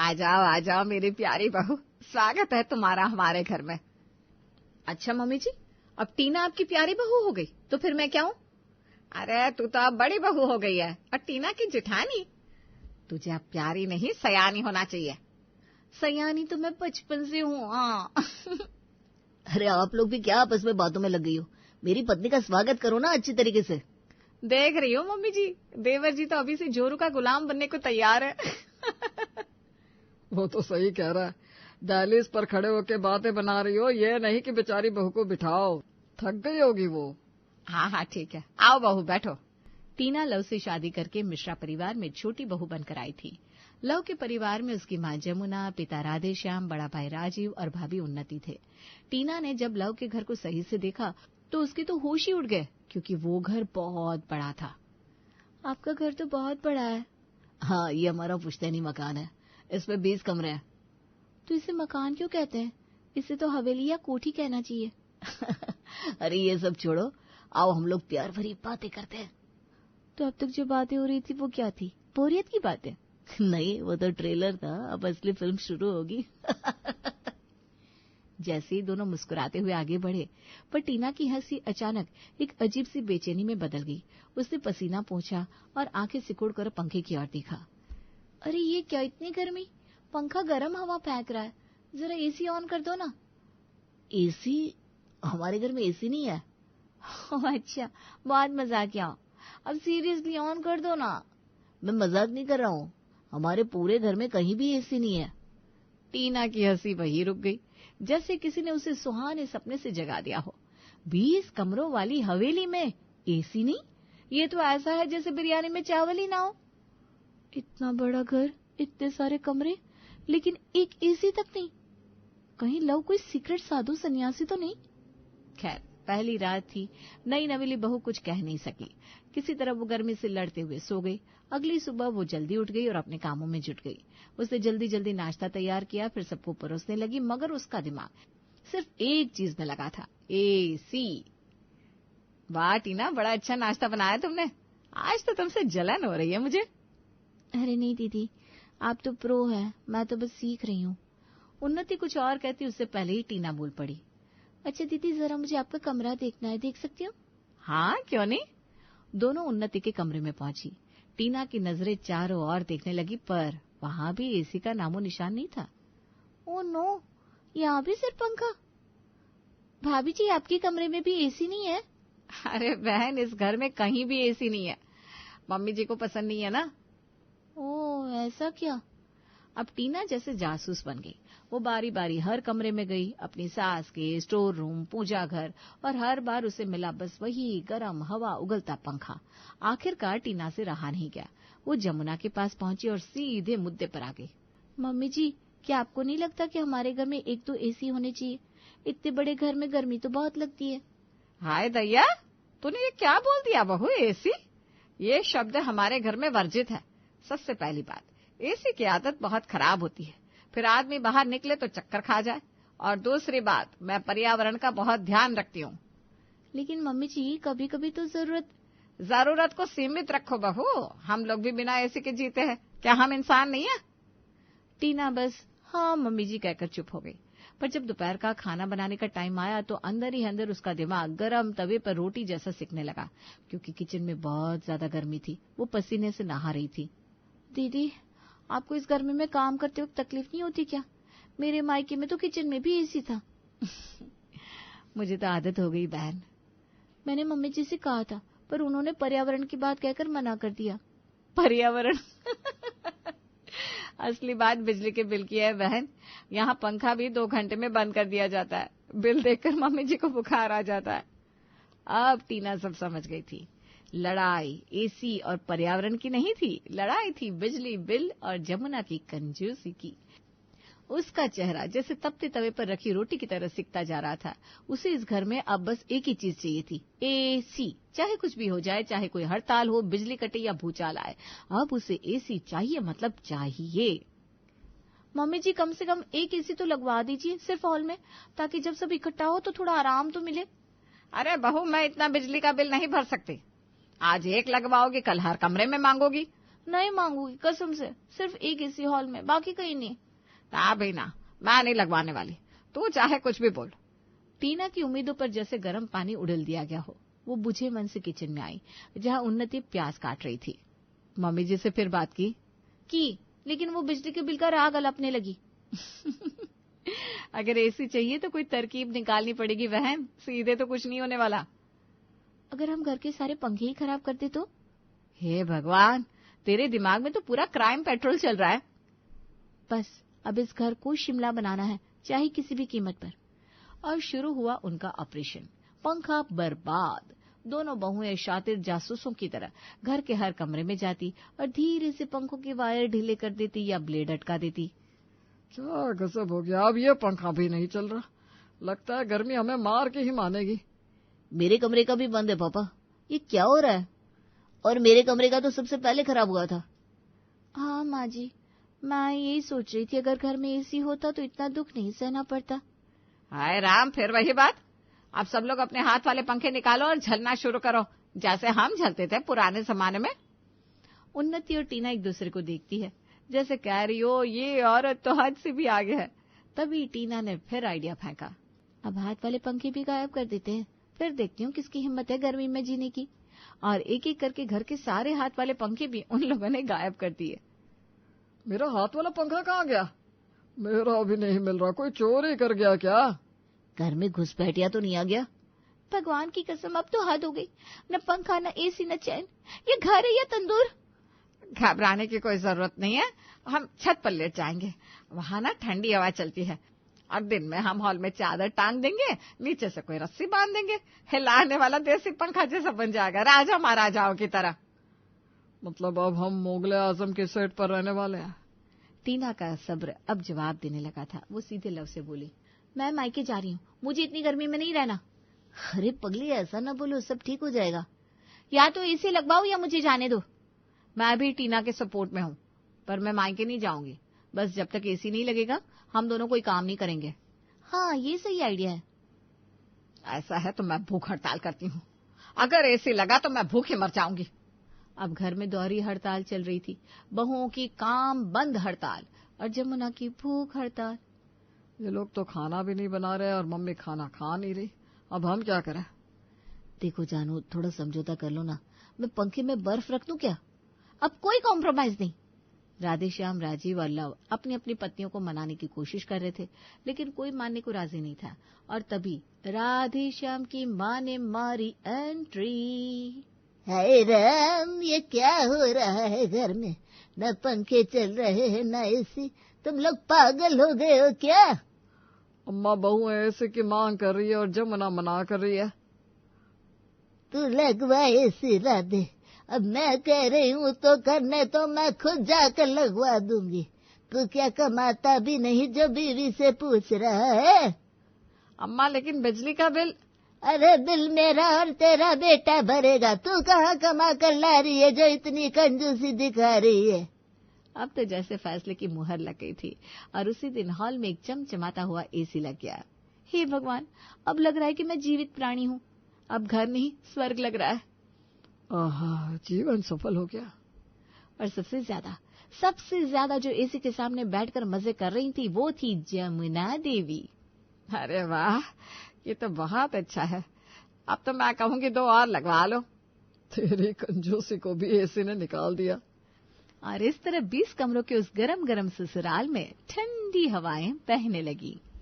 आ जाओ मेरी प्यारी बहू, स्वागत है तुम्हारा हमारे घर में। अच्छा मम्मी जी, अब टीना आपकी प्यारी बहू हो गई, तो फिर मैं क्या हूँ? अरे तू तो अब बड़ी बहू हो गई है और टीना की जेठानी। तुझे अब प्यारी नहीं सयानी होना चाहिए। सयानी तो मैं बचपन से हूँ। अरे आप लोग भी क्या आपस में बातों में लग गई हो? मेरी पत्नी का स्वागत करो ना अच्छी तरीके से। देख रही हो मम्मी जी, देवर जी तो अभी से जोरू का गुलाम बनने को तैयार है। वो तो सही कह रहा है, दहलीज पर खड़े होके बातें बना रही हो, ये नहीं कि बेचारी बहू को बिठाओ, थक गई होगी वो। हाँ ठीक है, आओ बहू बैठो। टीना लव से शादी करके मिश्रा परिवार में छोटी बहू बनकर आई थी। लव के परिवार में उसकी माँ जमुना, पिता राधे श्याम, बड़ा भाई राजीव और भाभी उन्नति थे। टीना ने जब लव के घर को सही से देखा तो उसके तो होश ही उड़ गए, क्योंकि वो घर बहुत बड़ा था। आपका घर तो बहुत बड़ा है। हाँ, ये हमारा पुश्तैनी मकान है, इसमें 20 कमरे हैं। तो इसे मकान क्यों कहते हैं? इसे तो हवेली या कोठी कहना चाहिए। अरे ये सब छोड़ो, आओ हम लोग प्यार भरी बातें करते हैं। तो अब तक जो बातें हो रही थी वो क्या थी? बोरियत की बातें? नहीं, वो तो ट्रेलर था, अब असली फिल्म शुरू होगी। जैसे ही दोनों मुस्कुराते हुए आगे बढ़े, पर टीना की हंसी अचानक एक अजीब सी बेचैनी में बदल गई। उसने पसीना पोंछा और आंखें सिकुड़कर पंखे की ओर देखा। अरे ये क्या इतनी गर्मी? पंखा गर्म हवा फेंक रहा है, जरा एसी ऑन कर दो ना। एसी? हमारे घर में एसी नहीं है। अच्छा, बहुत मजाकिया। अब सीरियसली ऑन कर दो ना। मैं मजाक नहीं कर रहा हूँ, हमारे पूरे घर में कहीं भी एसी नहीं है। टीना की हंसी वहीं रुक गई, जैसे किसी ने उसे सुहाने सपने से जगा दिया हो। 20 कमरों वाली हवेली में एसी नहीं? ये तो ऐसा है जैसे बिरयानी में चावल ही ना हो। इतना बड़ा घर, इतने सारे कमरे, लेकिन एक एसी तक नहीं। कहीं लव कोई सीक्रेट साधु सन्यासी तो नहीं? खैर, पहली रात थी, नई नवेली बहू कुछ कह नहीं सकी। किसी तरह वो गर्मी से लड़ते हुए सो गई। अगली सुबह वो जल्दी उठ गई और अपने कामों में जुट गई। उसने जल्दी जल्दी नाश्ता तैयार किया, फिर सबको परोसने लगी, मगर उसका दिमाग सिर्फ एक चीज में लगा था, एसी। वाह टीना, बड़ा अच्छा नाश्ता बनाया तुमने। आज तो तुमसे जलन हो रही है मुझे। अरे नहीं दीदी, आप तो प्रो है, मैं तो बस सीख रही हूँ। उन्नति कुछ और कहती उससे पहले ही टीना बोल पड़ी। अच्छा दीदी, जरा मुझे आपका कमरा देखना है, देख सकती हूँ? हाँ क्यों नहीं। दोनों उन्नति के कमरे में पहुंची। टीना की नजरें चारों ओर देखने लगी, पर वहां भी एसी का नामो निशान नहीं था। ओह नो, यहाँ भी सिर्फ पंखा। भाभी जी, आपके कमरे में भी एसी नहीं है? अरे बहन, इस घर में कहीं भी एसी नहीं है, मम्मी जी को पसंद नहीं है ना। ओह ऐसा क्या? अब टीना जैसे जासूस बन गई। वो बारी बारी हर कमरे में गई, अपनी सास के, स्टोर रूम, पूजा घर, और हर बार उसे मिला बस वही गरम हवा उगलता पंखा। आखिरकार टीना से रहा नहीं गया। वो जमुना के पास पहुंची और सीधे मुद्दे पर आ गई। मम्मी जी, क्या आपको नहीं लगता कि हमारे घर में एक तो एसी होने चाहिए? इतने बड़े घर में गर्मी तो बहुत लगती है। हाय दैया, तूने ये क्या बोल दिया बहू? एसी? ये शब्द हमारे घर में वर्जित है। सबसे पहली बात, एसी की आदत बहुत खराब होती है, फिर आदमी बाहर निकले तो चक्कर खा जाए। और दूसरी बात, मैं पर्यावरण का बहुत ध्यान रखती हूँ। लेकिन मम्मी जी, कभी कभी तो जरूरत को सीमित रखो बहू। हम लोग भी बिना एसी के जीते हैं, क्या हम इंसान नहीं है? टीना बस हाँ मम्मी जी कहकर चुप हो गई। पर जब दोपहर का खाना बनाने का टाइम आया तो अंदर ही अंदर उसका दिमाग गरम तवे पर रोटी जैसा सिकने लगा, क्योंकि किचन में बहुत ज्यादा गर्मी थी। वो पसीने से नहा रही थी। दीदी, आपको इस गर्मी में काम करते वक्त तकलीफ नहीं होती क्या? मेरे मायके में तो किचन में भी एसी था। मुझे तो आदत हो गई बहन। मैंने मम्मी जी से कहा था, पर उन्होंने पर्यावरण की बात कहकर मना कर दिया। पर्यावरण? असली बात बिजली के बिल की है बहन। यहाँ पंखा भी 2 घंटे में बंद कर दिया जाता है। बिल देखकर मम्मी जी को बुखार आ जाता है। अब टीना सब समझ गई थी। लड़ाई एसी और पर्यावरण की नहीं थी, लड़ाई थी बिजली बिल और जमुना की कंजूसी की। उसका चेहरा जैसे तपते तवे पर रखी रोटी की तरह सिकता जा रहा था। उसे इस घर में अब बस एक ही चीज चाहिए थी, एसी। चाहे कुछ भी हो जाए, चाहे कोई हड़ताल हो, बिजली कटे या भूचाल आए, अब उसे एसी चाहिए, मतलब चाहिए। मम्मी जी, कम से कम एक एसी तो लगवा दीजिए, सिर्फ हॉल में, ताकि जब सब इकट्ठा हो तो थोड़ा आराम तो मिले। अरे बहू, मैं इतना बिजली का बिल नहीं भर सकती। आज एक लगवाओगी, कल हर कमरे में मांगोगी। नहीं मांगूंगी कसम से, सिर्फ एक एसी हॉल में, बाकी कहीं नहीं। ना भाई ना, मैं नहीं लगवाने वाली, तू चाहे कुछ भी बोल। टीना की उम्मीदों पर जैसे गर्म पानी उड़ेल दिया गया हो। वो बुझे मन से किचन में आई, जहां उन्नति प्याज काट रही थी। मम्मी जी से फिर बात की? लेकिन वो बिजली के बिल का राग अलपने लगी। अगर एसी चाहिए तो कोई तरकीब निकालनी पड़ेगी बहन, सीधे तो कुछ नहीं होने वाला। अगर हम घर के सारे पंखे ही खराब कर दे तो? हे भगवान, तेरे दिमाग में तो पूरा क्राइम पेट्रोल चल रहा है। बस अब इस घर को शिमला बनाना है, चाहे किसी भी कीमत पर। और शुरू हुआ उनका ऑपरेशन। पंखा बर्बाद। दोनों बहुएं शातिर जासूसों की तरह घर के हर कमरे में जाती और धीरे से पंखों के वायर ढीले कर देती या ब्लेड अटका देती। क्या गजब हो गया, अब ये पंखा भी नहीं चल रहा। लगता है गर्मी हमें मार के ही मानेगी। मेरे कमरे का भी बंद है पापा, ये क्या हो रहा है? और मेरे कमरे का तो सबसे पहले खराब हुआ था। हाँ माँ जी, मैं यही सोच रही थी अगर घर में एसी होता तो इतना दुख नहीं सहना पड़ता। हाय राम, फिर वही बात। अब सब लोग अपने हाथ वाले पंखे निकालो और झलना शुरू करो, जैसे हम झलते थे पुराने जमाने में। उन्नति और टीना एक दूसरे को देखती है, जैसे कह रही हो ये औरत तो हद से भी आगे है। तभी टीना ने फिर आइडिया फेंका। अब हाथ वाले पंखे भी गायब कर देते हैं, फिर देखती हूँ किसकी हिम्मत है गर्मी में जीने की। और एक एक करके घर के सारे हाथ वाले पंखे भी उन लोगों ने गायब कर दिए। मेरा हाथ वाला पंखा कहाँ गया? मेरा अभी नहीं मिल रहा, कोई चोरी कर गया क्या? घर में घुसपैठिया तो नहीं आ गया? भगवान की कसम, अब तो हद हो गई। न पंखा, न एसी, न चैन। ये घर है या तंदूर? घबराने की कोई जरूरत नहीं है, हम छत पर लेट जाएंगे, वहां ना ठंडी हवा चलती है। और दिन में हम हॉल में चादर टांग देंगे, नीचे से कोई रस्सी बांध देंगे, हिलाने वाला देसी पंखा जैसा बन जाएगा, राजा महाराजाओं की तरह। मतलब अब हम मुगले आजम के सेट पर रहने वाले हैं। टीना का सब्र अब जवाब देने लगा था। वो सीधे लव से बोली, मैं मायके जा रही हूँ, मुझे इतनी गर्मी में नहीं रहना। अरे पगली, ऐसा ना बोलो, सब ठीक हो जाएगा। या तो एसी लगवाओ या मुझे जाने दो। मैं भी टीना के सपोर्ट में हूँ, पर मैं मायके नहीं जाऊंगी। बस जब तक एसी नहीं लगेगा हम दोनों कोई काम नहीं करेंगे। हाँ, ये सही आइडिया है। ऐसा है तो मैं भूख हड़ताल करती हूँ, अगर एसी लगा तो मैं भूखे मर जाऊंगी। अब घर में दोहरी हड़ताल चल रही थी, बहुओं की काम बंद हड़ताल और जमुना की भूख हड़ताल। ये लोग तो खाना भी नहीं बना रहे और मम्मी खाना खा नहीं रही, अब हम क्या करें? देखो जानू, थोड़ा समझौता कर लो ना, मैं पंखे में बर्फ रख दूं क्या? अब कोई कॉम्प्रोमाइज नहीं। राधेश्याम, राजीव और लव अपनी अपनी पत्नियों को मनाने की कोशिश कर रहे थे, लेकिन कोई मानने को राजी नहीं था। और तभी राधेश्याम की माँ ने मारी एंट्री। हाय राम, ये क्या हो रहा है घर में? न पंखे चल रहे हैं न एसी, तुम लोग पागल हो गए हो क्या? अम्मा बहू ऐसे की मांग कर रही है और जमुना मना कर रही है। तू लगवा एसी राधे, अब मैं कह रही हूँ तो करने तो मैं खुद जाकर लगवा दूंगी। तू क्या कमाता भी नहीं जो बीवी से पूछ रहा है? अम्मा लेकिन बिजली का बिल। अरे बिल मेरा और तेरा बेटा भरेगा, तू कहाँ कमा कर ला रही है जो इतनी कंजूसी दिखा रही है? अब तो जैसे फैसले की मुहर लग गई थी और उसी दिन हॉल में एक चमचमाता हुआ एसी लग गया। हे भगवान, अब लग रहा है कि मैं जीवित प्राणी हूँ। अब घर नहीं स्वर्ग लग रहा है। आहा, जीवन सफल हो गया। और सबसे ज्यादा जो एसी के सामने बैठकर मजे कर रही थी वो थी जमुना देवी। अरे वाह, ये तो बहुत अच्छा है, अब तो मैं कहूंगी 2 और लगवा लो। तेरी कंजूसी को भी एसी ने निकाल दिया। और इस तरह 20 कमरों के उस गरम गरम ससुराल में ठंडी हवाएं बहने लगी।